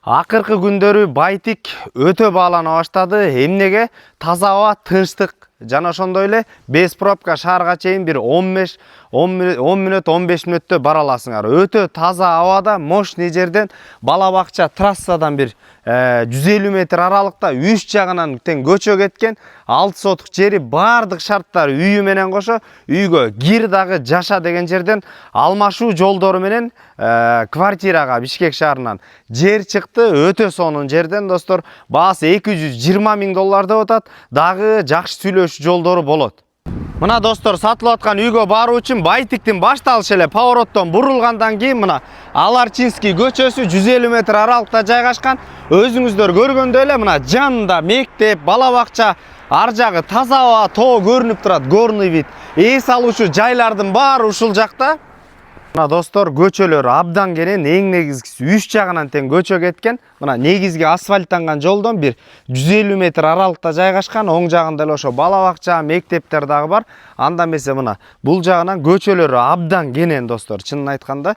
Акыркы күндөрү Байтик өтө баалана баштады. Эмнеге? Таза аба, тынчтык жана ошондой эле 5 пробка шаарга чейин бир 10 мүнөт 15 мүнөттө бара аласыңар. Өтө таза абада, мощный жерден бала бакча трассадан бир 150 метр аралыкта 3 жагынан тең көчө кеткен. 6 сотук жери, бардык шарттар үйү менен кошо үйгө кир дагы жаша деген жерден алмашуу жолдору менен квартирага Бишкек шаарынан жер чыкты. Өтө сонун жерден достор, баасы 220 миң доллар деп атат. Дагы жакшы сүйлөшүү жолдору болот. Мына достор, сатылып аткан үйгө баруу үчүн Байтиктин башталышы эле повороттон бурулгандан кийин мына Аларчинский көчөсү 150 метр аралыкта жайгашкан. Өзүңүздөр көргөндөй эле мына жанында мектеп, бала бакча, ар жагы таза аба, тоо көрүнүп турат, горный вид. Эс алуучу жайлардын баары ушул жакта. Мына достор, көчөлөр абдан кенен, эң негизгиси 3 жагынан тең көчө кеткен. Мына негизги асфальттанган жолдон бир 150 метр аралыкта жайгашкан. Оң жагында эле ошо бала бакча, мектептер дагы бар. Анда эмесе мына бул жагынан көчөлөрү абдан кенен достор. Чынын айтканда,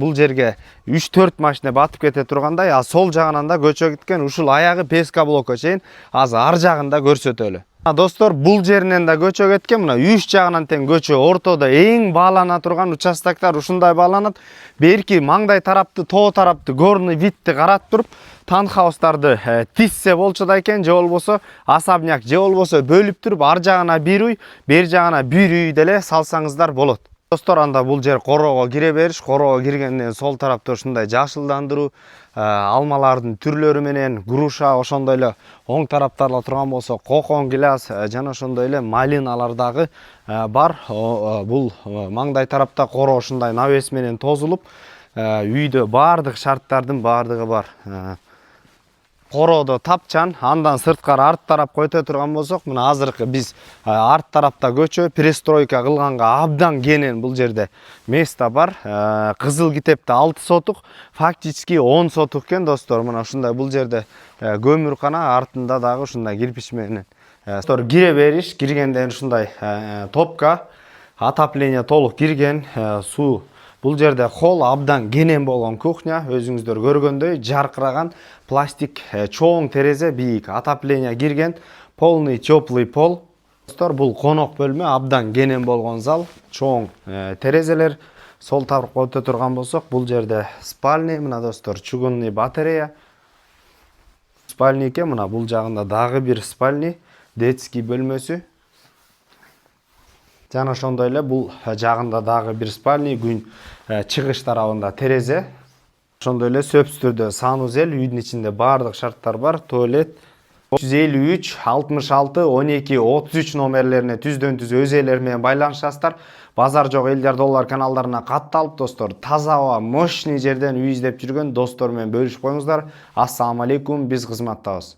бул жерге 3-4 машина батып кете тургандай, а сол жагынан да көчө кеткен. Ушул аягы Песка блокко чейин азыр ар жагында көрсөтөлү. Достор, бул жеринен да көчө кеткен. Мына 3 жагынан тең көчө, ортодо эң баалана турган участоктор ушундай бааланат. Берки маңдай тарапты, тоо тарапты, горный видти карап туруп, таунхаустарды тизсе болчу да экен, же болбосо особняк, же болбосо бөлүп туруп, ар жагына бир үй, бер жагына бир үй деле салсаңыздар болот. Достор, анда бул жер короого кире бериш. Короого киргенден сол тарапта ушундай жашылдандыруу, алмалардын түрлөрү менен груша, ошондой эле оң тараптарда турган болсо кокон гилас жана ошондой эле малиналар дагы бар. Бул маңдай тарапта короо ушундай навес менен тозулуп, үйдө бардык шарттардын бардыгы бар. Короодо тапчан, андан сырткары арт тарап който турган болсок, мына азыркы биз арт тарапта көчө перестройка кылганга абдан кенен бул жерде место бар. Кызыл китепте 6 сотук, фактически 10 сотук экен достор. Мына ушундай бул жерде көмүркана, артында дагы ушундай кирпич менен. Достор, кире бериш, киргенден ушундай топка, отопление толук кирген, суу. Бул жерде холл абдан кенен болгон кухня, өзүңүздөр көргөндөй жаркыраган пластик чоң терезе, бийик отопление кирген, полный теплый пол. Достор, бул конок бөлмө, абдан кенен болгон зал, чоң терезелер. Сол тарапка өтө турган болсок, бул жерде спальня, мына достор, чугунный батарея. Спальнике, мына бул жагында дагы бир спальня, детский бөлмөсү. Жана ошондой эле бул жагында дагы бир спальня, күн чыгыш тарабында терезе. Ошондой эле сөпстүрдө санузел, үйдүн ичинде бардык шарттар бар. Туалет 353 66 12 33 номерлерине түздөн түз өз ээлери менен байланышасыздар. Базар жок элдер доллар каналдарына катталып, достор, таза аба, мощный жерден үй издеп жүргөн достор менен бөлүшүп коюңуздар. Ассаламу алейкум, биз кызматтабыз.